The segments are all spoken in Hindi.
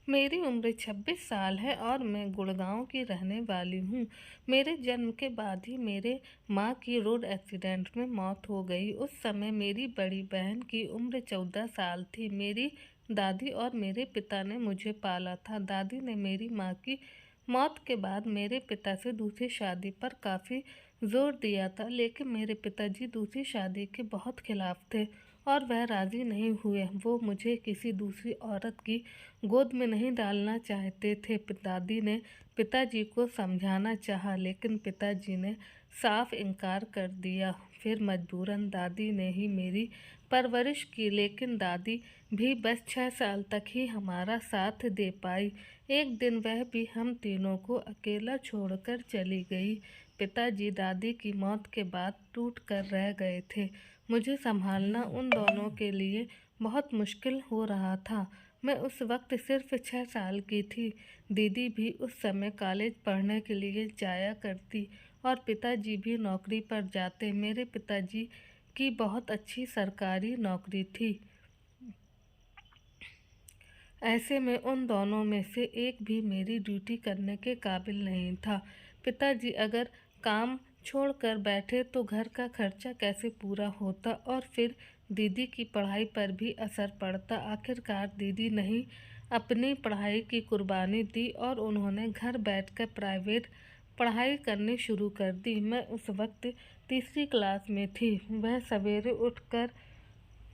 मेरी उम्र 26 साल है और मैं गुड़गांव की रहने वाली हूँ। मेरे जन्म के बाद ही मेरे माँ की रोड एक्सीडेंट में मौत हो गई। उस समय मेरी बड़ी बहन की उम्र 14 साल थी। मेरी दादी और मेरे पिता ने मुझे पाला था। दादी ने मेरी माँ की मौत के बाद मेरे पिता से दूसरी शादी पर काफ़ी जोर दिया था, लेकिन मेरे पिताजी दूसरी शादी के बहुत खिलाफ थे और वह राज़ी नहीं हुए। वो मुझे किसी दूसरी औरत की गोद में नहीं डालना चाहते थे। दादी ने पिताजी को समझाना चाहा, लेकिन पिताजी ने साफ इनकार कर दिया। फिर मजबूरन दादी ने ही मेरी परवरिश की, लेकिन दादी भी बस 6 साल तक ही हमारा साथ दे पाई। एक दिन वह भी हम तीनों को अकेला छोड़कर चली गई। पिताजी दादी की मौत के बाद टूट कर रह गए थे। मुझे संभालना उन दोनों के लिए बहुत मुश्किल हो रहा था। मैं उस वक्त सिर्फ 6 साल की थी। दीदी भी उस समय कॉलेज पढ़ने के लिए जाया करती और पिताजी भी नौकरी पर जाते। मेरे पिताजी की बहुत अच्छी सरकारी नौकरी थी। ऐसे में उन दोनों में से एक भी मेरी ड्यूटी करने के काबिल नहीं था। पिताजी अगर काम छोड़कर बैठे तो घर का खर्चा कैसे पूरा होता और फिर दीदी की पढ़ाई पर भी असर पड़ता। आखिरकार दीदी ने अपनी पढ़ाई की कुर्बानी दी और उन्होंने घर बैठकर प्राइवेट पढ़ाई करनी शुरू कर दी। मैं उस वक्त तीसरी क्लास में थी। वह सवेरे उठकर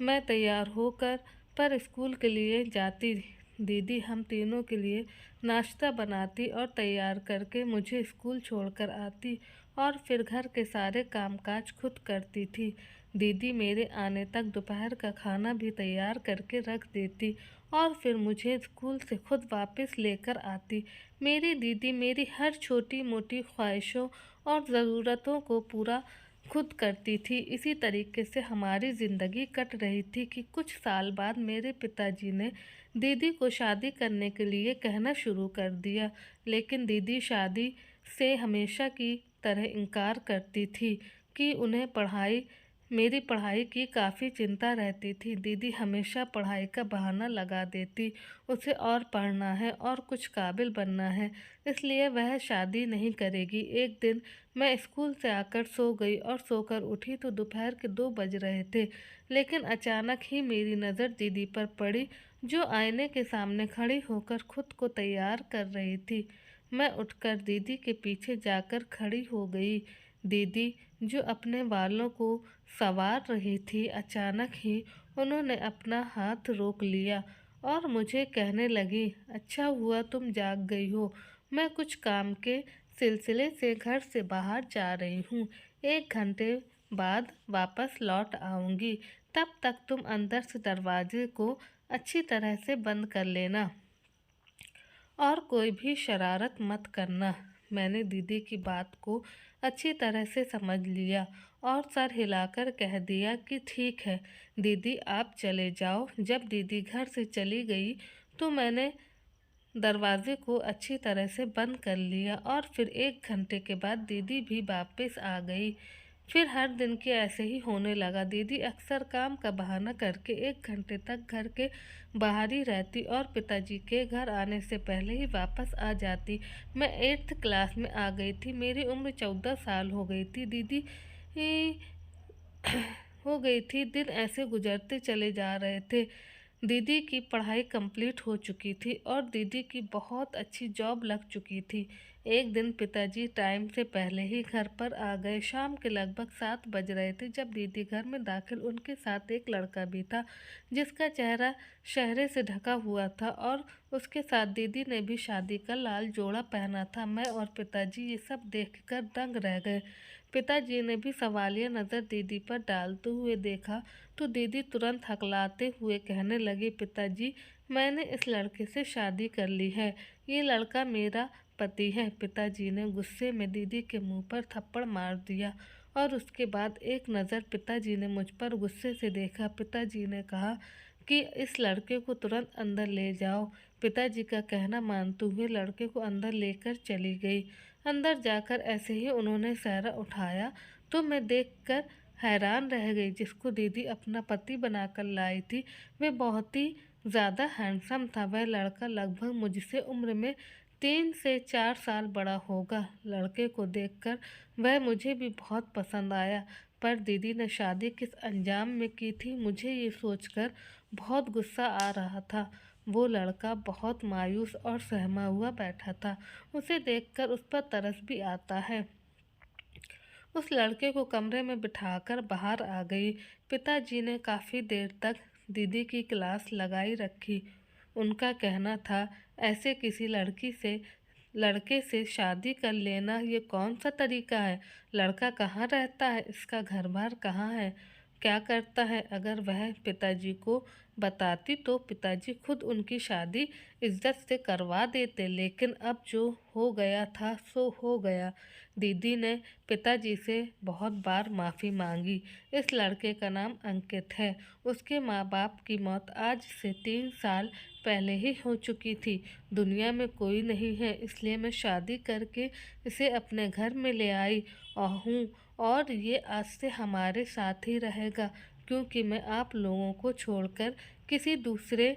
मैं तैयार होकर पर स्कूल के लिए जाती। दीदी हम तीनों के लिए नाश्ता बनाती और तैयार करके मुझे स्कूल छोड़कर आती और फिर घर के सारे कामकाज खुद करती थी। दीदी मेरे आने तक दोपहर का खाना भी तैयार करके रख देती और फिर मुझे स्कूल से खुद वापस लेकर आती। मेरी दीदी मेरी हर छोटी मोटी ख्वाहिशों और ज़रूरतों को पूरा खुद करती थी। इसी तरीके से हमारी ज़िंदगी कट रही थी कि कुछ साल बाद मेरे पिताजी ने दीदी को शादी करने के लिए कहना शुरू कर दिया, लेकिन दीदी शादी से हमेशा की तरह इनकार करती थी कि उन्हें मेरी पढ़ाई की काफ़ी चिंता रहती थी। दीदी हमेशा पढ़ाई का बहाना लगा देती, उसे और पढ़ना है और कुछ काबिल बनना है, इसलिए वह शादी नहीं करेगी। एक दिन मैं स्कूल से आकर सो गई और सोकर उठी तो दोपहर के 2 बज रहे थे, लेकिन अचानक ही मेरी नज़र दीदी पर पड़ी, जो आईने के सामने खड़ी होकर खुद को तैयार कर रही थी। मैं उठकर दीदी के पीछे जाकर खड़ी हो गई। दीदी जो अपने बालों को संवार रही थी, अचानक ही उन्होंने अपना हाथ रोक लिया और मुझे कहने लगी, अच्छा हुआ तुम जाग गई हो। मैं कुछ काम के सिलसिले से घर से बाहर जा रही हूँ। 1 घंटे बाद वापस लौट आऊँगी। तब तक तुम अंदर से दरवाजे को अच्छी तरह से बंद कर लेना और कोई भी शरारत मत करना। मैंने दीदी की बात को अच्छी तरह से समझ लिया और सर हिलाकर कह दिया कि ठीक है दीदी, आप चले जाओ। जब दीदी घर से चली गई तो मैंने दरवाजे को अच्छी तरह से बंद कर लिया और फिर 1 घंटे के बाद दीदी भी वापस आ गई। फिर हर दिन के ऐसे ही होने लगा। दीदी अक्सर काम का बहाना करके 1 घंटे तक घर के बाहर ही रहती और पिताजी के घर आने से पहले ही वापस आ जाती। मैं 8th क्लास में आ गई थी। मेरी उम्र 14 साल हो गई थी। दीदी हो गई थी। दिन ऐसे गुजरते चले जा रहे थे। दीदी की पढ़ाई कंप्लीट हो चुकी थी और दीदी की बहुत अच्छी जॉब लग चुकी थी। एक दिन पिताजी टाइम से पहले ही घर पर आ गए। शाम के लगभग 7 बज रहे थे जब दीदी घर में दाखिल। उनके साथ एक लड़का भी था जिसका चेहरा शहरे से ढका हुआ था और उसके साथ दीदी ने भी शादी का लाल जोड़ा पहना था। मैं और पिताजी ये सब देखकर दंग रह गए। पिताजी ने भी सवालिया नज़र दीदी पर डालते हुए देखा तो दीदी तुरंत हकलाते हुए कहने लगी, पिताजी मैंने इस लड़के से शादी कर ली है, ये लड़का मेरा पति है। पिताजी ने गुस्से में दीदी के मुंह पर थप्पड़ मार दिया और उसके बाद एक नज़र पिताजी ने मुझ पर गुस्से से देखा। पिताजी ने कहा कि इस लड़के को तुरंत अंदर ले जाओ। पिताजी का कहना मानते हुए लड़के को अंदर लेकर चली गई। अंदर जाकर ऐसे ही उन्होंने सहरा उठाया तो मैं देखकर हैरान रह गई। जिसको दीदी अपना पति बनाकर लाई थी, वे बहुत ही ज़्यादा हैंडसम था। वह लड़का लगभग मुझसे उम्र में 3 से 4 साल बड़ा होगा। लड़के को देखकर वह मुझे भी बहुत पसंद आया, पर दीदी ने शादी किस अंजाम में की थी, मुझे ये सोचकर बहुत गुस्सा आ रहा था। वो लड़का बहुत मायूस और सहमा हुआ बैठा था। उसे देखकर उस पर तरस भी आता है। उस लड़के को कमरे में बिठाकर बाहर आ गई। पिताजी ने काफ़ी देर तक दीदी की क्लास लगाई रखी। उनका कहना था, ऐसे किसी लड़के से शादी कर लेना ये कौन सा तरीका है? लड़का कहाँ रहता है? इसका घर बार कहाँ है? क्या करता है? अगर वह पिताजी को बताती तो पिताजी खुद उनकी शादी इज्जत से करवा देते, लेकिन अब जो हो गया था सो हो गया। दीदी ने पिताजी से बहुत बार माफ़ी मांगी। इस लड़के का नाम अंकित है। उसके माँ बाप की मौत आज से 3 साल पहले ही हो चुकी थी। दुनिया में कोई नहीं है, इसलिए मैं शादी करके इसे अपने घर में ले आई हूँ, और ये आज से हमारे साथ ही रहेगा, क्योंकि मैं आप लोगों को छोड़कर किसी दूसरे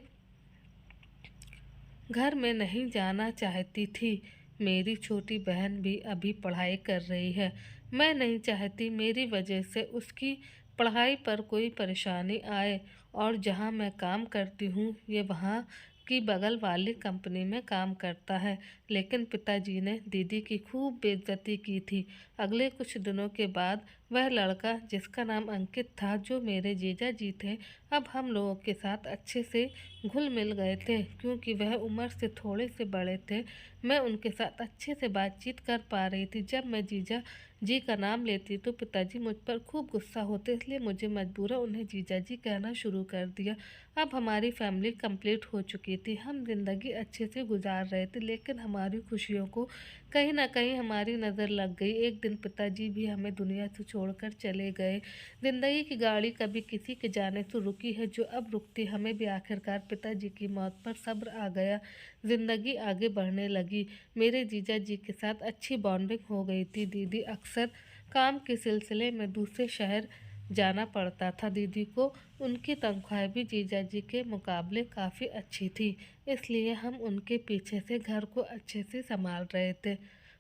घर में नहीं जाना चाहती थी। मेरी छोटी बहन भी अभी पढ़ाई कर रही है। मैं नहीं चाहती मेरी वजह से उसकी पढ़ाई पर कोई परेशानी आए। और जहाँ मैं काम करती हूँ ये वहाँ की बगल वाली कंपनी में काम करता है। लेकिन पिताजी ने दीदी की खूब बेइज्जती की थी। अगले कुछ दिनों के बाद वह लड़का जिसका नाम अंकित था, जो मेरे जीजा जी थे, अब हम लोगों के साथ अच्छे से घुल मिल गए थे। क्योंकि वह उम्र से थोड़े से बड़े थे, मैं उनके साथ अच्छे से बातचीत कर पा रही थी। जब मैं जीजा जी का नाम लेती तो पिताजी मुझ पर खूब गुस्सा होते, इसलिए मुझे मजबूरन उन्हें जीजा जी कहना शुरू कर दिया। अब हमारी फैमिली कंप्लीट हो चुकी थी। हम जिंदगी अच्छे से गुजार रहे थे, लेकिन हमारी खुशियों को कहीं ना कहीं हमारी नज़र लग गई। एक दिन पिताजी भी हमें दुनिया से छोड़कर चले गए। जिंदगी की गाड़ी कभी किसी के जाने से रुकी है, जो अब रुकती। हमें भी आखिरकार पिताजी की मौत पर सब्र आ गया। जिंदगी आगे बढ़ने लगी। मेरे जीजा जी के साथ अच्छी बॉन्डिंग हो गई थी। दीदी अक्सर काम के सिलसिले में दूसरे शहर जाना पड़ता था। दीदी को उनकी तनख्वाह भी जीजा जी के मुकाबले काफ़ी अच्छी थी, इसलिए हम उनके पीछे से घर को अच्छे से संभाल रहे थे।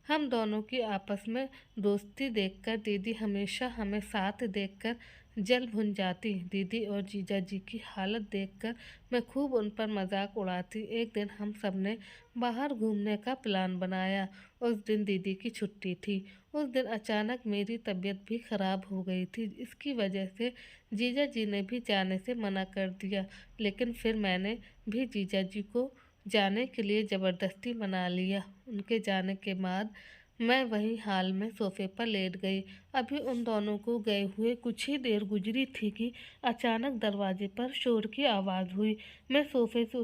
हम दोनों की आपस में दोस्ती देखकर दीदी हमेशा हमें साथ देखकर जल भुन जाती। दीदी और जीजा जी की हालत देखकर मैं खूब उन पर मजाक उड़ाती। एक दिन हम सब ने बाहर घूमने का प्लान बनाया। उस दिन दीदी की छुट्टी थी। उस दिन अचानक मेरी तबीयत भी खराब हो गई थी। इसकी वजह से जीजा जी ने भी जाने से मना कर दिया, लेकिन फिर मैंने भी जीजा जी को जाने के लिए ज़बरदस्ती मना लिया। उनके जाने के बाद मैं वहीं हाल में सोफे पर लेट गई। अभी उन दोनों को गए हुए कुछ ही देर गुजरी थी कि अचानक दरवाजे पर शोर की आवाज़ हुई। मैं सोफे से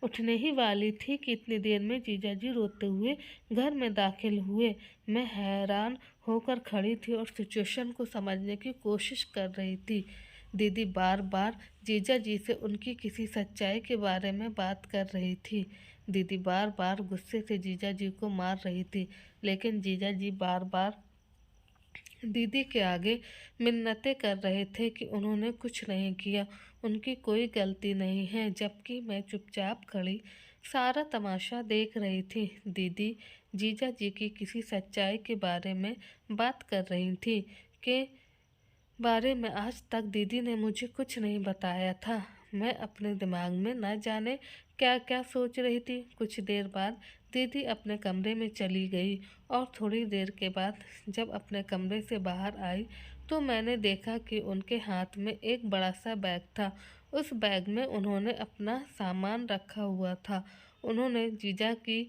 उठने ही वाली थी कि इतनी देर में जीजा जी रोते हुए घर में दाखिल हुए। मैं हैरान होकर खड़ी थी और सिचुएशन को समझने की कोशिश कर रही थी। दीदी बार बार जीजा जी से उनकी किसी सच्चाई के बारे में बात कर रही थी। दीदी बार बार गुस्से से जीजा जी को मार रही थी, लेकिन जीजा जी बार बार दीदी के आगे मिन्नतें कर रहे थे कि उन्होंने कुछ नहीं किया, उनकी कोई गलती नहीं है। जबकि मैं चुपचाप खड़ी सारा तमाशा देख रही थी। दीदी जीजा जी की किसी सच्चाई के बारे में बात कर रही थी के बारे में आज तक दीदी ने मुझे कुछ नहीं बताया था। मैं अपने दिमाग में न जाने क्या क्या सोच रही थी। कुछ देर बाद दीदी अपने कमरे में चली गई, और थोड़ी देर के बाद जब अपने कमरे से बाहर आई तो मैंने देखा कि उनके हाथ में एक बड़ा सा बैग था। उस बैग में उन्होंने अपना सामान रखा हुआ था। उन्होंने जीजा की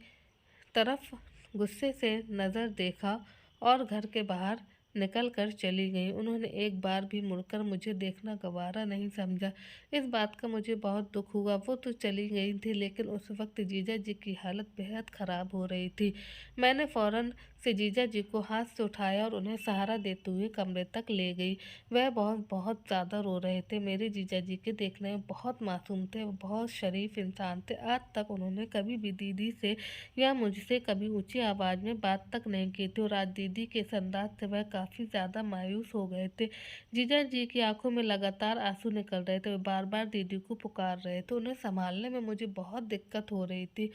तरफ गुस्से से नज़र देखा और घर के बाहर निकल कर चली गई। उन्होंने एक बार भी मुड़कर मुझे देखना गवारा नहीं समझा। इस बात का मुझे बहुत दुख हुआ। वो तो चली गई थी, लेकिन उस वक्त जीजा जी की हालत बेहद ख़राब हो रही थी। मैंने फ़ौरन से जीजा जी को हाथ से उठाया और उन्हें सहारा देते हुए कमरे तक ले गई। वह बहुत बहुत ज़्यादा रो रहे थे। मेरे जीजा जी के देखने में बहुत मासूम थे, वो बहुत शरीफ इंसान थे। आज तक उन्होंने कभी भी दीदी से या मुझसे कभी ऊंची आवाज़ में बात तक नहीं की थी, और आज दीदी के इस अंदाज से वह काफ़ी ज़्यादा मायूस हो गए थे। जीजा जी की आंखों में लगातार आंसू निकल रहे थे। वे बार बार दीदी को पुकार रहे थे। उन्हें संभालने में मुझे बहुत दिक्कत हो रही थी।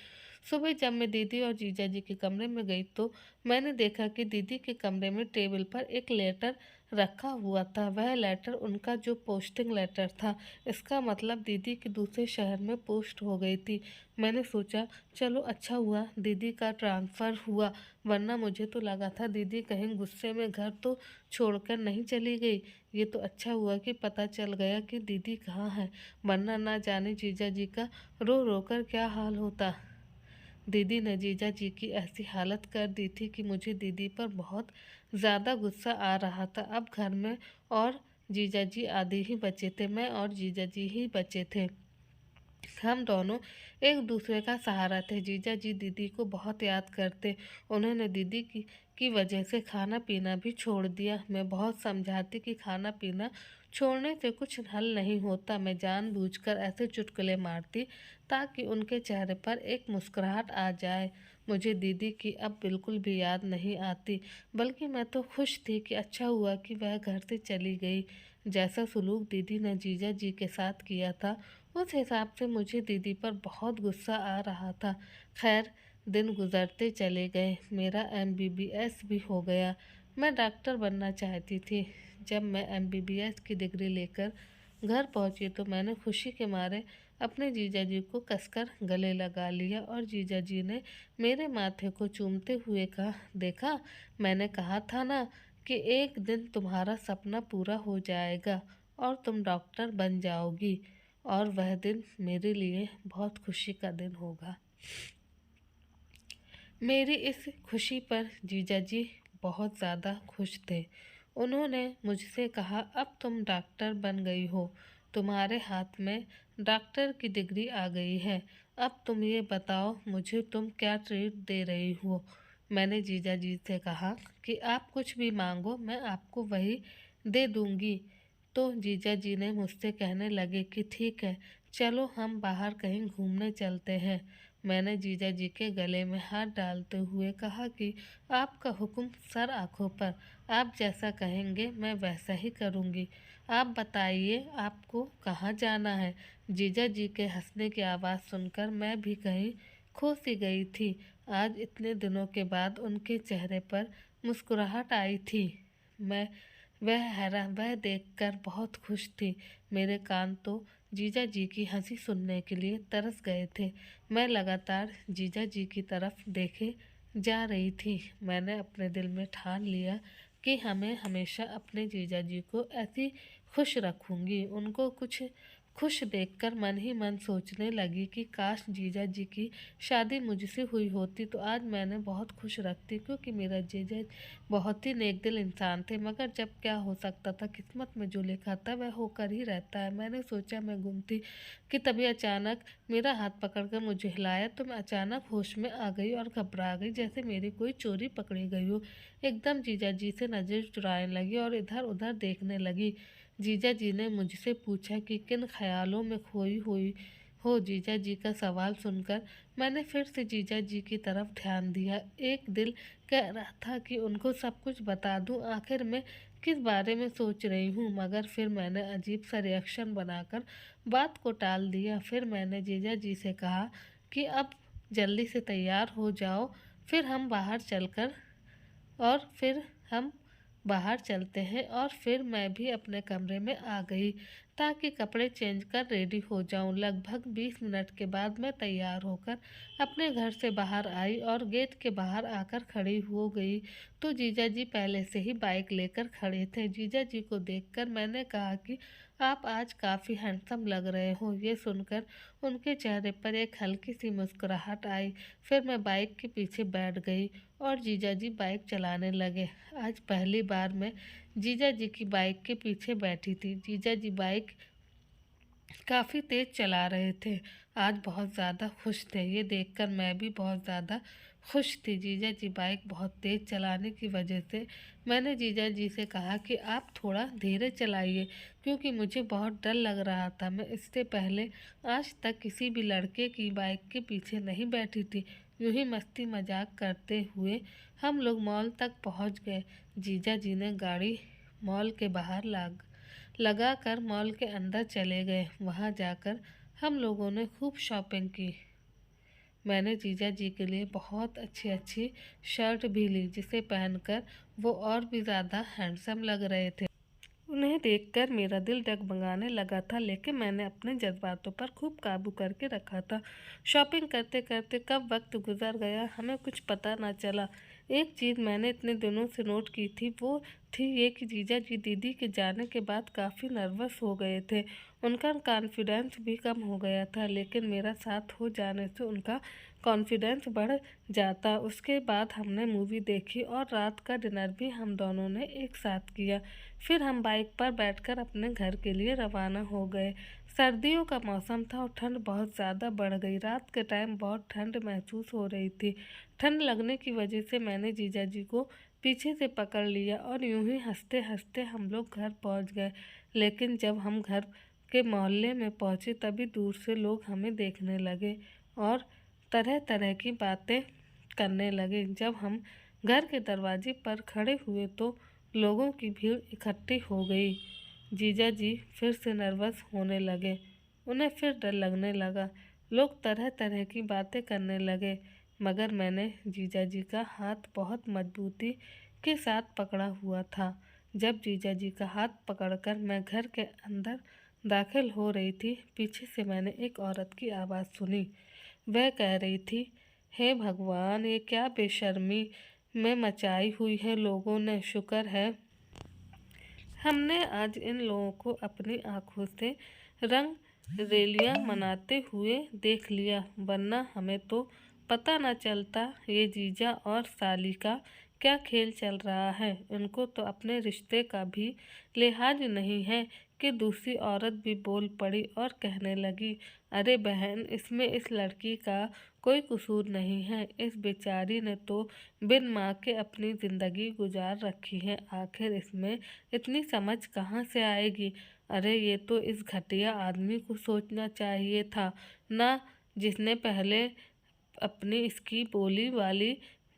सुबह जब मैं दीदी और जीजा जी के कमरे में गई तो मैंने देखा कि दीदी के कमरे में टेबल पर एक लेटर रखा हुआ था। वह लेटर उनका जो पोस्टिंग लेटर था। इसका मतलब दीदी के दूसरे शहर में पोस्ट हो गई थी। मैंने सोचा चलो अच्छा हुआ दीदी का ट्रांसफ़र हुआ, वरना मुझे तो लगा था दीदी कहीं गुस्से में घर तो छोड़कर नहीं चली गई। ये तो अच्छा हुआ कि पता चल गया कि दीदी कहाँ है, वरना ना जाने जीजा जी का रो रो कर क्या हाल होता। दीदी ने जीजा जी की ऐसी हालत कर दी थी कि मुझे दीदी पर बहुत ज़्यादा गुस्सा आ रहा था। अब घर में और जीजा जी आदि ही बचे थे, मैं और जीजा जी ही बचे थे। हम दोनों एक दूसरे का सहारा थे। जीजा जी दीदी को बहुत याद करते। उन्होंने दीदी की वजह से खाना पीना भी छोड़ दिया। मैं बहुत समझाती कि खाना पीना छोड़ने से कुछ हल नहीं होता। मैं जानबूझकर ऐसे चुटकुले मारती ताकि उनके चेहरे पर एक मुस्कुराहट आ जाए। मुझे दीदी की अब बिल्कुल भी याद नहीं आती, बल्कि मैं तो खुश थी कि अच्छा हुआ कि वह घर से चली गई। जैसा सलूक दीदी ने जीजा जी के साथ किया था, उस हिसाब से मुझे दीदी पर बहुत गुस्सा आ रहा था। खैर, दिन गुजरते चले गए। मेरा एमबीबीएस भी हो गया। मैं डॉक्टर बनना चाहती थी। जब मैं एमबीबीएस की डिग्री लेकर घर पहुंची तो मैंने खुशी के मारे अपने जीजा जी को कसकर गले लगा लिया और जीजा जी ने मेरे माथे को चूमते हुए कहा, देखा, मैंने कहा था ना कि एक दिन तुम्हारा सपना पूरा हो जाएगा और तुम डॉक्टर बन जाओगी। और वह दिन मेरे लिए बहुत खुशी का दिन होगा। मेरी इस खुशी पर जीजा जी बहुत ज़्यादा खुश थे। उन्होंने मुझसे कहा, अब तुम डॉक्टर बन गई हो, तुम्हारे हाथ में डॉक्टर की डिग्री आ गई है। अब तुम ये बताओ मुझे तुम क्या ट्रीट दे रही हो। मैंने जीजा जी से कहा कि आप कुछ भी मांगो मैं आपको वही दे दूंगी। तो जीजा जी ने मुझसे कहने लगे कि ठीक है, चलो हम बाहर कहीं घूमने चलते हैं। मैंने जीजा जी के गले में हाथ डालते हुए कहा कि आपका हुक्म सर आँखों पर, आप जैसा कहेंगे मैं वैसा ही करूँगी। आप बताइए आपको कहाँ जाना है। जीजा जी के हंसने की आवाज़ सुनकर मैं भी कहीं खो सी गई थी। आज इतने दिनों के बाद उनके चेहरे पर मुस्कुराहट आई थी। मैं वह देखकर बहुत खुश थी। मेरे कान तो जीजा जी की हंसी सुनने के लिए तरस गए थे। मैं लगातार जीजा जी की तरफ देखे जा रही थी। मैंने अपने दिल में ठान लिया कि हमें हमेशा अपने जीजा जी को ऐसी खुश रखूंगी। उनको कुछ खुश देखकर मन ही मन सोचने लगी कि काश जीजा जी की शादी मुझसे हुई होती तो आज मैंने बहुत खुश रखती, क्योंकि मेरा जीजा बहुत ही नेकदिल इंसान थे। मगर जब क्या हो सकता था, किस्मत में जो लिखा था वह होकर ही रहता है। मैंने सोचा मैं गुम थी कि तभी अचानक मेरा हाथ पकड़कर मुझे हिलाया तो मैं अचानक होश में आ गई और घबरा गई, जैसे मेरी कोई चोरी पकड़ी गई हो। एकदम जीजा जी से नजर चुराने लगी और इधर उधर देखने लगी। जीजा जी ने मुझसे पूछा कि किन ख्यालों में खोई हुई हो। जीजा जी का सवाल सुनकर मैंने फिर से जीजा जी की तरफ ध्यान दिया। एक दिल कह रहा था कि उनको सब कुछ बता दूं, आखिर में किस बारे में सोच रही हूँ, मगर फिर मैंने अजीब सा रिएक्शन बनाकर बात को टाल दिया। फिर मैंने जीजा जी से कहा कि अब जल्दी से तैयार हो जाओ, फिर हम बाहर चलकर और फिर हम बाहर चलते हैं। और फिर मैं भी अपने कमरे में आ गई ताकि कपड़े चेंज कर रेडी हो जाऊं। लगभग 20 मिनट के बाद मैं तैयार होकर अपने घर से बाहर आई और गेट के बाहर आकर खड़ी हो गई तो जीजा जी पहले से ही बाइक लेकर खड़े थे। जीजा जी को देखकर मैंने कहा कि आप आज काफ़ी हैंडसम लग रहे हो। ये सुनकर उनके चेहरे पर एक हल्की सी मुस्कुराहट आई। फिर मैं बाइक के पीछे बैठ गई और जीजा जी बाइक चलाने लगे। आज पहली बार मैं जीजा जी की बाइक के पीछे बैठी थी। जीजा जी बाइक काफ़ी तेज़ चला रहे थे। आज बहुत ज़्यादा खुश थे। ये देखकर मैं भी बहुत ज़्यादा खुश थी। जीजा जी बाइक बहुत तेज़ चलाने की वजह से मैंने जीजा जी से कहा कि आप थोड़ा धीरे चलाइए, क्योंकि मुझे बहुत डर लग रहा था। मैं इससे पहले आज तक किसी भी लड़के की बाइक के पीछे नहीं बैठी थी, यूं ही मस्ती मजाक करते हुए हम लोग मॉल तक पहुंच गए। जीजा जी ने गाड़ी मॉल के बाहर लगा कर मॉल के अंदर चले गए। वहां जाकर हम लोगों ने खूब शॉपिंग की। मैंने जीजा जी के लिए बहुत अच्छी अच्छी शर्ट भी ली, जिसे पहनकर वो और भी ज़्यादा हैंडसम लग रहे थे। उन्हें देखकर मेरा दिल डगमगाने लगा था, लेकिन मैंने अपने जज्बातों पर खूब काबू करके रखा था। शॉपिंग करते करते कब वक्त गुजर गया हमें कुछ पता न चला। एक चीज़ मैंने इतने दिनों से नोट की थी, वो थी ये कि जीजा जी दीदी के जाने के बाद काफ़ी नर्वस हो गए थे। उनका कॉन्फिडेंस भी कम हो गया था, लेकिन मेरा साथ हो जाने से उनका कॉन्फिडेंस बढ़ जाता। उसके बाद हमने मूवी देखी और रात का डिनर भी हम दोनों ने एक साथ किया। फिर हम बाइक पर बैठकर अपने घर के लिए रवाना हो गए। सर्दियों का मौसम था और ठंड बहुत ज़्यादा बढ़ गई। रात के टाइम बहुत ठंड महसूस हो रही थी। ठंड लगने की वजह से मैंने जीजा जी को पीछे से पकड़ लिया और यूं ही हंसते हंसते हम लोग घर पहुंच गए। लेकिन जब हम घर के मोहल्ले में पहुंचे तभी दूर से लोग हमें देखने लगे और तरह तरह की बातें करने लगे। जब हम घर के दरवाजे पर खड़े हुए तो लोगों की भीड़ इकट्ठी हो गई। जीजा जी फिर से नर्वस होने लगे। उन्हें फिर डर लगने लगा। लोग तरह तरह की बातें करने लगे, मगर मैंने जीजा जी का हाथ बहुत मजबूती के साथ पकड़ा हुआ था। जब जीजा जी का हाथ पकड़कर मैं घर के अंदर दाखिल हो रही थी, पीछे से मैंने एक औरत की आवाज़ सुनी। वह कह रही थी, हे भगवान, ये क्या बेशर्मी में मचाई हुई है लोगों ने। शुक्र है हमने आज इन लोगों को अपनी आंखों से रंग रेलियां मनाते हुए देख लिया, वरना हमें तो पता न चलता ये जीजा और साली का क्या खेल चल रहा है। इनको तो अपने रिश्ते का भी लिहाज नहीं है कि दूसरी औरत भी बोल पड़ी और कहने लगी, अरे बहन, इसमें इस लड़की का कोई कसूर नहीं है। इस बेचारी ने तो बिन माँ के अपनी ज़िंदगी गुजार रखी है, आखिर इसमें इतनी समझ कहाँ से आएगी। अरे ये तो इस घटिया आदमी को सोचना चाहिए था ना, जिसने पहले अपनी इसकी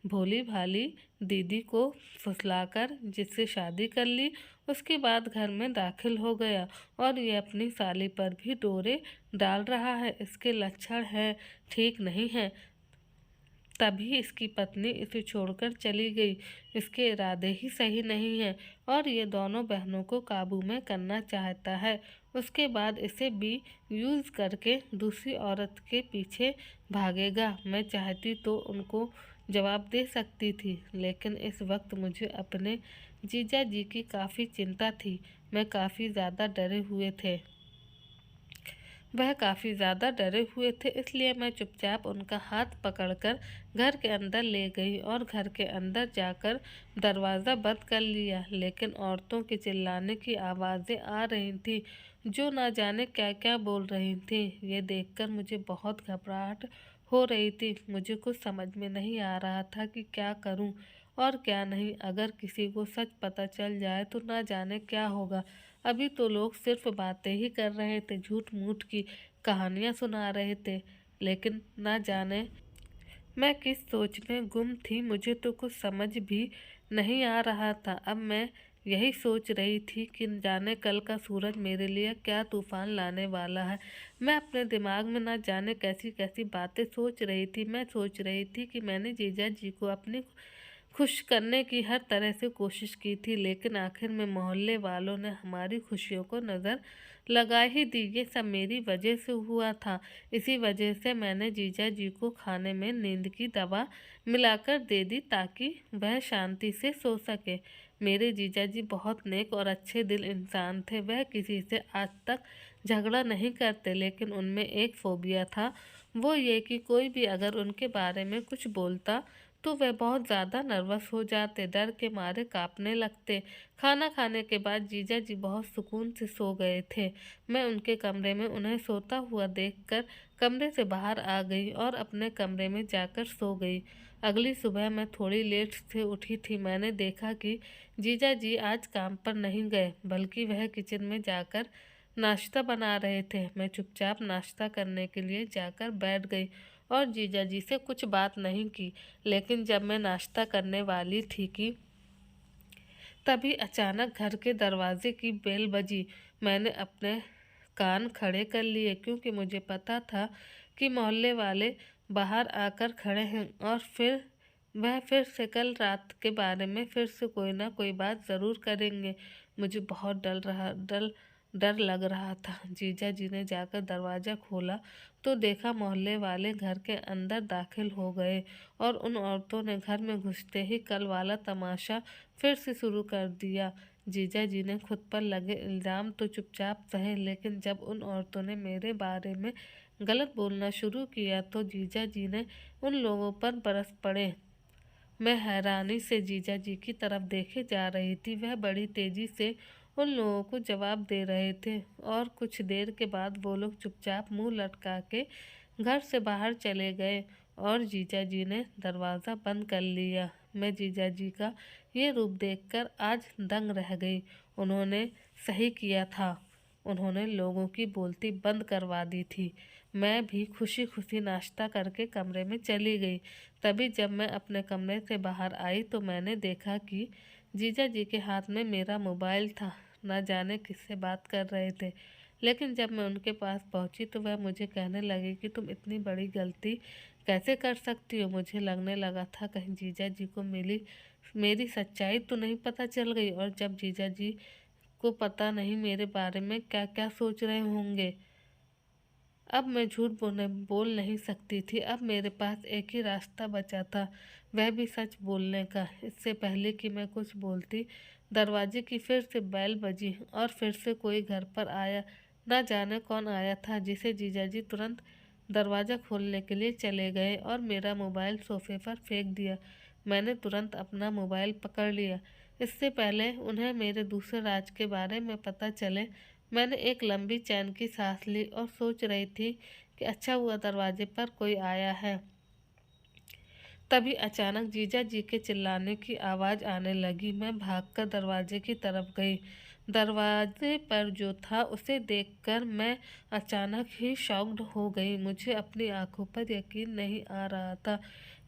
भोली भाली दीदी को फुसलाकर जिससे शादी कर ली, उसके बाद घर में दाखिल हो गया और ये अपनी साली पर भी डोरे डाल रहा है। इसके लक्षण हैं ठीक नहीं है, तभी इसकी पत्नी इसे छोड़कर चली गई। इसके इरादे ही सही नहीं हैं और ये दोनों बहनों को काबू में करना चाहता है। उसके बाद इसे भी यूज़ करके दूसरी औरत के पीछे भागेगा। मैं चाहती तो उनको जवाब दे सकती थी, लेकिन इस वक्त मुझे अपने जीजा जी की काफ़ी चिंता थी। मैं काफ़ी ज़्यादा डरे हुए थे वह काफ़ी ज़्यादा डरे हुए थे, इसलिए मैं चुपचाप उनका हाथ पकड़कर घर के अंदर ले गई और घर के अंदर जाकर दरवाज़ा बंद कर लिया। लेकिन औरतों के चिल्लाने की आवाज़ें आ रही थीं, जो ना जाने क्या क्या बोल रही थीं। ये देखकर मुझे बहुत घबराहट हो रही थी। मुझे कुछ समझ में नहीं आ रहा था कि क्या करूं और क्या नहीं। अगर किसी को सच पता चल जाए तो ना जाने क्या होगा। अभी तो लोग सिर्फ बातें ही कर रहे थे, झूठ मूठ की कहानियां सुना रहे थे, लेकिन ना जाने मैं किस सोच में गुम थी। मुझे तो कुछ समझ भी नहीं आ रहा था। अब मैं यही सोच रही थी कि जाने कल का सूरज मेरे लिए क्या तूफान लाने वाला है। मैं अपने दिमाग में ना जाने कैसी कैसी बातें सोच रही थी। मैं सोच रही थी कि मैंने जीजा जी को अपनी खुश करने की हर तरह से कोशिश की थी, लेकिन आखिर में मोहल्ले वालों ने हमारी खुशियों को नज़र लगा ही दी। ये सब मेरी वजह से हुआ था। इसी वजह से मैंने जीजा जी को खाने में नींद की दवा मिलाकर दे दी ताकि वह शांति से सो सके। मेरे जीजा जी बहुत नेक और अच्छे दिल इंसान थे। वह किसी से आज तक झगड़ा नहीं करते, लेकिन उनमें एक फोबिया था, वो ये कि कोई भी अगर उनके बारे में कुछ बोलता तो वे बहुत ज़्यादा नर्वस हो जाते, डर के मारे कांपने लगते। खाना खाने के बाद जीजा जी बहुत सुकून से सो गए थे। मैं उनके कमरे में उन्हें सोता हुआ देखकर कमरे से बाहर आ गई और अपने कमरे में जाकर सो गई। अगली सुबह मैं थोड़ी लेट से उठी थी। मैंने देखा कि जीजा जी आज काम पर नहीं गए, बल्कि वह किचन में जाकर नाश्ता बना रहे थे। मैं चुपचाप नाश्ता करने के लिए जाकर बैठ गई और जीजा जी से कुछ बात नहीं की। लेकिन जब मैं नाश्ता करने वाली थी कि तभी अचानक घर के दरवाजे की बेल बजी। मैंने अपने कान खड़े कर लिए क्योंकि मुझे पता था कि मोहल्ले वाले बाहर आकर खड़े हैं और वह फिर से कल रात के बारे में फिर से कोई ना कोई बात ज़रूर करेंगे। मुझे बहुत डर लग रहा था। जीजा जी ने जाकर दरवाज़ा खोला तो देखा मोहल्ले वाले घर के अंदर दाखिल हो गए और उन औरतों ने घर में घुसते ही कल वाला तमाशा फिर से शुरू कर दिया। जीजा जी ने खुद पर लगे इल्ज़ाम तो चुपचाप सहे, लेकिन जब उन औरतों ने मेरे बारे में गलत बोलना शुरू किया तो जीजा जी ने उन लोगों पर बरस पड़े। मैं हैरानी से जीजा जी की तरफ देखे जा रही थी। वह बड़ी तेजी से उन लोगों को जवाब दे रहे थे और कुछ देर के बाद वो लोग चुपचाप मुंह लटका के घर से बाहर चले गए और जीजा जी ने दरवाज़ा बंद कर लिया। मैं जीजा जी का ये रूप देखकर आज दंग रह गई। उन्होंने सही किया था। उन्होंने लोगों की बोलती बंद करवा दी थी। मैं भी खुशी खुशी नाश्ता करके कमरे में चली गई। तभी जब मैं अपने कमरे से बाहर आई तो मैंने देखा कि जीजा जी के हाथ में मेरा मोबाइल था। न जाने किससे बात कर रहे थे। लेकिन जब मैं उनके पास पहुंची तो वह मुझे कहने लगे कि तुम इतनी बड़ी गलती कैसे कर सकती हो। मुझे लगने लगा था कहीं जीजा जी को मेरी सच्चाई तो नहीं पता चल गई, और जब जीजा जी को पता नहीं मेरे बारे में क्या क्या सोच रहे होंगे। अब मैं झूठ बोल नहीं सकती थी। अब मेरे पास एक ही रास्ता बचा था, वह भी सच बोलने का। इससे पहले कि मैं कुछ बोलती, दरवाजे की फिर से बेल बजी और फिर से कोई घर पर आया। न जाने कौन आया था जिसे जीजाजी तुरंत दरवाज़ा खोलने के लिए चले गए और मेरा मोबाइल सोफे पर फेंक दिया। मैंने तुरंत अपना मोबाइल पकड़ लिया। इससे पहले उन्हें मेरे दूसरे राज के बारे में पता चले, मैंने एक लंबी चैन की सांस ली और सोच रही थी कि अच्छा हुआ दरवाजे पर कोई आया है। तभी अचानक जीजा जी के चिल्लाने की आवाज़ आने लगी। मैं भागकर दरवाजे की तरफ गई। दरवाजे पर जो था उसे देखकर मैं अचानक ही शॉक्ड हो गई। मुझे अपनी आंखों पर यकीन नहीं आ रहा था।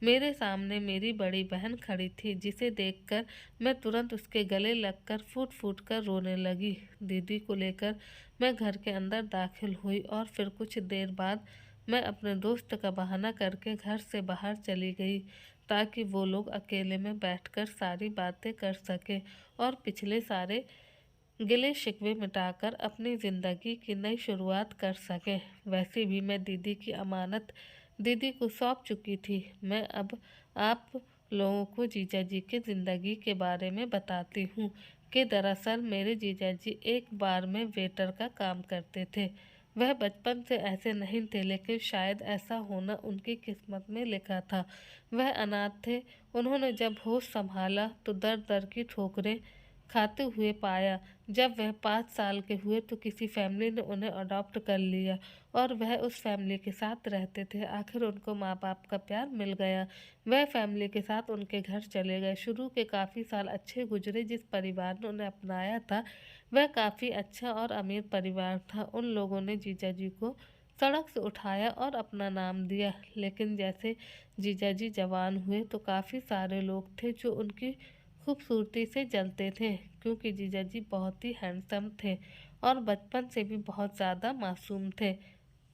मेरे सामने मेरी बड़ी बहन खड़ी थी, जिसे देखकर मैं तुरंत उसके गले लगकर फूट फूट कर रोने लगी। दीदी को लेकर मैं घर के अंदर दाखिल हुई और फिर कुछ देर बाद मैं अपने दोस्त का बहाना करके घर से बाहर चली गई ताकि वो लोग अकेले में बैठकर सारी बातें कर सके और पिछले सारे गिले शिकवे मिटाकर अपनी ज़िंदगी की नई शुरुआत कर सके। वैसे भी मैं दीदी की अमानत दीदी को सौंप चुकी थी। मैं अब आप लोगों को जीजा जी के ज़िंदगी के बारे में बताती हूँ कि दरअसल मेरे जीजा जी एक बार में वेटर का काम करते थे। वह बचपन से ऐसे नहीं थे, लेकिन शायद ऐसा होना उनकी किस्मत में लिखा था। वह अनाथ थे। उन्होंने जब होश संभाला तो दर दर की ठोकरें खाते हुए पाया। जब वह 5 साल के हुए तो किसी फैमिली ने उन्हें अडॉप्ट कर लिया और वह उस फैमिली के साथ रहते थे। आखिर उनको माँ बाप का प्यार मिल गया। वह फैमिली के साथ उनके घर चले गए। शुरू के काफ़ी साल अच्छे गुजरे। जिस परिवार ने उन्हें अपनाया था वह काफ़ी अच्छा और अमीर परिवार था। उन लोगों ने जीजाजी को सड़क से उठाया और अपना नाम दिया। लेकिन जैसे जीजाजी जवान हुए तो काफ़ी सारे लोग थे जो उनकी खूबसूरती से जलते थे, क्योंकि जीजाजी बहुत ही हैंडसम थे और बचपन से भी बहुत ज़्यादा मासूम थे।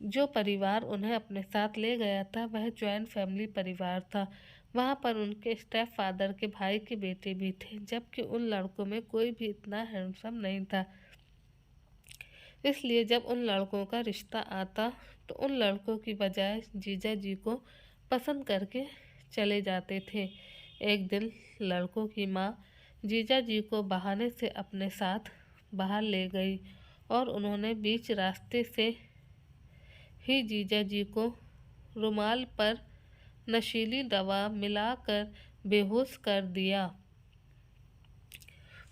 जो परिवार उन्हें अपने साथ ले गया था वह जॉइंट फैमिली परिवार था। वहाँ पर उनके स्टेप फादर के भाई के बेटे भी थे, जबकि उन लड़कों में कोई भी इतना हैंडसम नहीं था। इसलिए जब उन लड़कों का रिश्ता आता तो उन लड़कों की बजाय जीजा जी को पसंद करके चले जाते थे। एक दिन लड़कों की माँ जीजा जी को बहाने से अपने साथ बाहर ले गई और उन्होंने बीच रास्ते से ही जीजा जी को रुमाल पर नशीली दवा मिलाकर बेहोश कर दिया।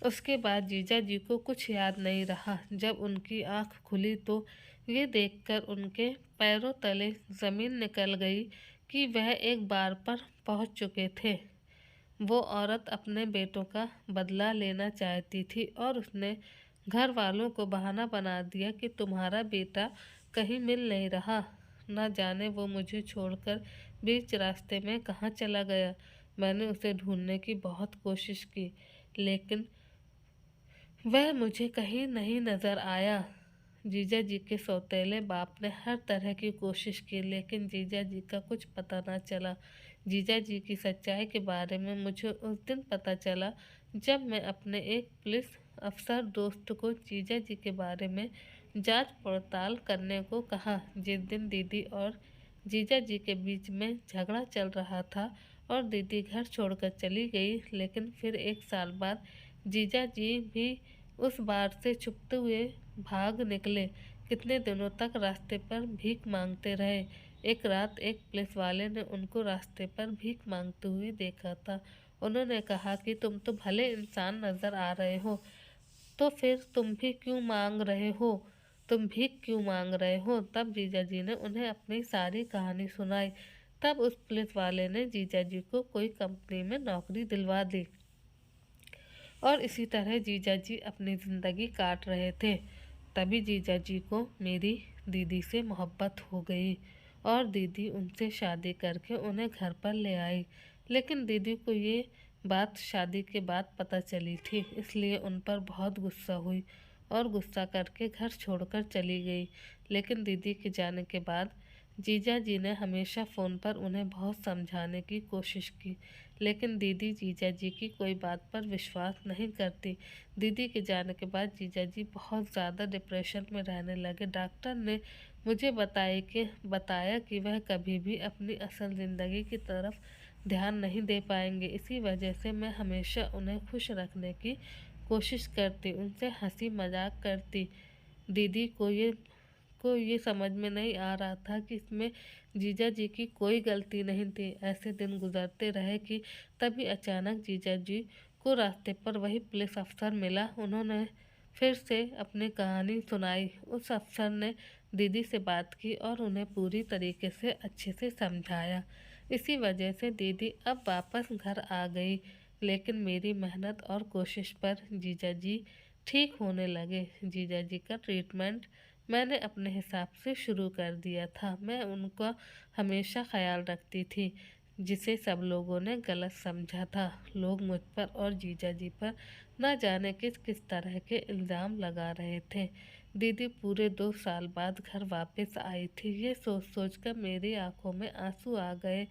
उसके बाद जीजा जी को कुछ याद नहीं रहा। जब उनकी आंख खुली तो ये देखकर उनके पैरों तले ज़मीन निकल गई कि वह एक बार पर पहुंच चुके थे। वो औरत अपने बेटों का बदला लेना चाहती थी और उसने घर वालों को बहाना बना दिया कि तुम्हारा बेटा कहीं मिल नहीं रहा। न जाने वो मुझे छोड़कर बीच रास्ते में कहाँ चला गया। मैंने उसे ढूंढने की बहुत कोशिश की, लेकिन वह मुझे कहीं नहीं नजर आया। जीजा जी के सौतेले बाप ने हर तरह की कोशिश की, लेकिन जीजा जी का कुछ पता न चला। जीजा जी की सच्चाई के बारे में मुझे उस दिन पता चला जब मैं अपने एक पुलिस अफसर दोस्त को जीजा जी के बारे में जांच पड़ताल करने को कहा। जिस दिन दीदी और जीजा जी के बीच में झगड़ा चल रहा था और दीदी घर छोड़कर चली गई, लेकिन फिर एक साल बाद जीजा जी भी उस बार से छुपते हुए भाग निकले। कितने दिनों तक रास्ते पर भीख मांगते रहे। एक रात एक पुलिस वाले ने उनको रास्ते पर भीख मांगते हुए देखा था। उन्होंने कहा कि तुम तो भले इंसान नजर आ रहे हो, तो फिर तुम भी क्यों मांग रहे हो, तुम भीख क्यों मांग रहे हो। तब जीजा जी ने उन्हें अपनी सारी कहानी सुनाई। तब उस पुलिस वाले ने जीजा जी को कोई कंपनी में नौकरी दिलवा दी और इसी तरह जीजा जी अपनी ज़िंदगी काट रहे थे। तभी जीजा जी को मेरी दीदी से मोहब्बत हो गई और दीदी उनसे शादी करके उन्हें घर पर ले आई। लेकिन दीदी को ये बात शादी के बाद पता चली थी, इसलिए उन पर बहुत गुस्सा हुई और गुस्सा करके घर छोड़कर चली गई। लेकिन दीदी के जाने के बाद जीजा जी ने हमेशा फ़ोन पर उन्हें बहुत समझाने की कोशिश की, लेकिन दीदी जीजा जी की कोई बात पर विश्वास नहीं करती। दीदी के जाने के बाद जीजा जी बहुत ज़्यादा डिप्रेशन में रहने लगे। डॉक्टर ने मुझे बताया कि वह कभी भी अपनी असल ज़िंदगी की तरफ ध्यान नहीं दे पाएंगे। इसी वजह से मैं हमेशा उन्हें खुश रखने की कोशिश करती, उनसे हंसी मजाक करती। दीदी को ये समझ में नहीं आ रहा था कि इसमें जीजा जी की कोई गलती नहीं थी। ऐसे दिन गुजरते रहे कि तभी अचानक जीजा जी को रास्ते पर वही पुलिस अफसर मिला। उन्होंने फिर से अपनी कहानी सुनाई। उस अफसर ने दीदी से बात की और उन्हें पूरी तरीके से अच्छे से समझाया। इसी वजह से दीदी अब वापस घर आ गई, लेकिन मेरी मेहनत और कोशिश पर जीजा जी ठीक होने लगे। जीजा जी का ट्रीटमेंट मैंने अपने हिसाब से शुरू कर दिया था। मैं उनका हमेशा ख्याल रखती थी, जिसे सब लोगों ने गलत समझा था। लोग मुझ पर और जीजा जी पर न जाने किस किस तरह के इल्ज़ाम लगा रहे थे। दीदी पूरे 2 साल बाद घर वापस आई थी। ये सोच सोच कर मेरी आंखों में आंसू आ गए।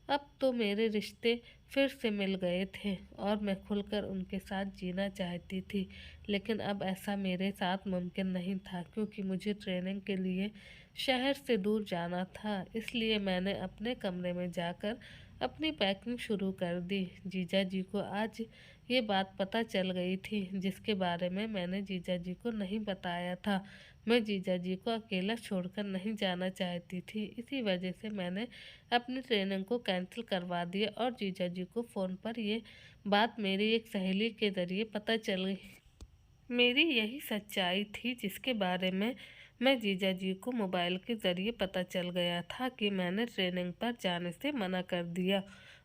अब तो मेरे रिश्ते फिर से मिल गए थे और मैं खुलकर उनके साथ जीना चाहती थी। लेकिन अब ऐसा मेरे साथ मुमकिन नहीं था, क्योंकि मुझे ट्रेनिंग के लिए शहर से दूर जाना था। इसलिए मैंने अपने कमरे में जाकर अपनी पैकिंग शुरू कर दी। जीजा जी को आज ये बात पता चल गई थी, जिसके बारे में मैंने जीजा जी को नहीं बताया था। मैं जीजा जी को अकेला छोड़कर नहीं जाना चाहती थी। इसी वजह से मैंने अपनी ट्रेनिंग को कैंसिल करवा दिया और जीजा जी को फ़ोन पर ये बात मेरी एक सहेली के ज़रिए पता चल गई। मेरी यही सच्चाई थी, जिसके बारे में मैं जीजा जी को मोबाइल के ज़रिए पता चल गया था कि मैंने ट्रेनिंग पर जाने से मना कर दिया।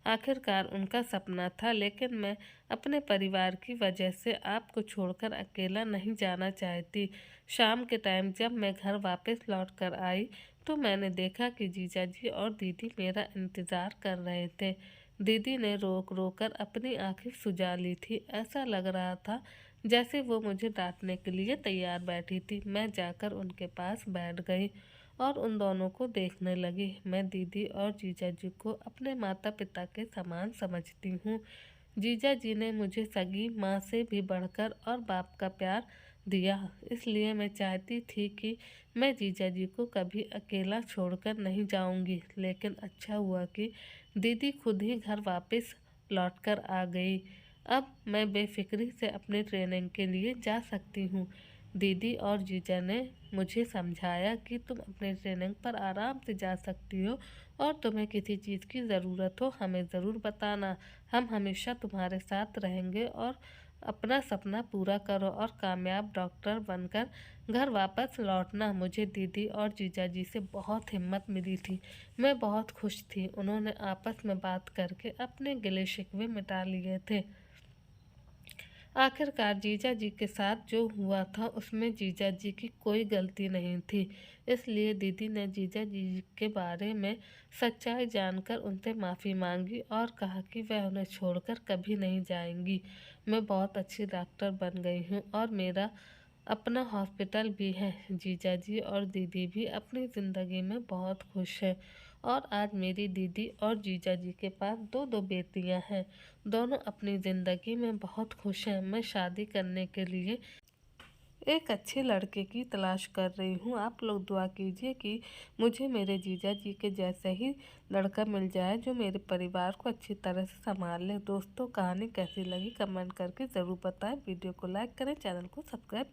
आखिरकार उनका सपना था, लेकिन मैं अपने परिवार की वजह से आपको छोड़कर अकेला नहीं जाना चाहती। शाम के टाइम जब मैं घर वापस लौट कर आई, तो मैंने देखा कि जीजा जी और दीदी मेरा इंतज़ार कर रहे थे। दीदी ने रोक रोक कर अपनी आंखें सुजा ली थी। ऐसा लग रहा था जैसे वो मुझे डांटने के लिए तैयार बैठी थी। मैं जाकर उनके पास बैठ गई और उन दोनों को देखने लगी। मैं दीदी और जीजा जी को अपने माता पिता के समान समझती हूँ। जीजा जी ने मुझे सगी माँ से भी बढ़कर और बाप का प्यार दिया, इसलिए मैं चाहती थी कि मैं जीजा जी को कभी अकेला छोड़कर नहीं जाऊंगी। लेकिन अच्छा हुआ कि दीदी खुद ही घर वापस लौटकर आ गई। अब मैं बेफिक्री से अपने ट्रेनिंग के लिए जा सकती हूँ। दीदी और जीजा ने मुझे समझाया कि तुम अपने ट्रेनिंग पर आराम से जा सकती हो और तुम्हें किसी चीज़ की ज़रूरत हो हमें ज़रूर बताना। हम हमेशा तुम्हारे साथ रहेंगे और अपना सपना पूरा करो और कामयाब डॉक्टर बनकर घर वापस लौटना। मुझे दीदी और जीजा जी से बहुत हिम्मत मिली थी। मैं बहुत खुश थी। उन्होंने आपस में बात करके अपने गिले शिकवे मिटा लिए थे। आखिरकार जीजा जी के साथ जो हुआ था उसमें जीजा जी की कोई गलती नहीं थी। इसलिए दीदी ने जीजा जी के बारे में सच्चाई जानकर उनसे माफ़ी मांगी और कहा कि वह उन्हें छोड़कर कभी नहीं जाएंगी। मैं बहुत अच्छी डॉक्टर बन गई हूँ और मेरा अपना हॉस्पिटल भी है। जीजा जी और दीदी भी अपनी ज़िंदगी में बहुत खुश हैं और आज मेरी दीदी और जीजा जी के पास दो दो बेटियां हैं। दोनों अपनी ज़िंदगी में बहुत खुश हैं। मैं शादी करने के लिए एक अच्छे लड़के की तलाश कर रही हूँ। आप लोग दुआ कीजिए कि मुझे मेरे जीजा जी के जैसे ही लड़का मिल जाए जो मेरे परिवार को अच्छी तरह से संभाल ले। दोस्तों, कहानी कैसी लगी कमेंट करके ज़रूर बताएं। वीडियो को लाइक करें, चैनल को सब्सक्राइब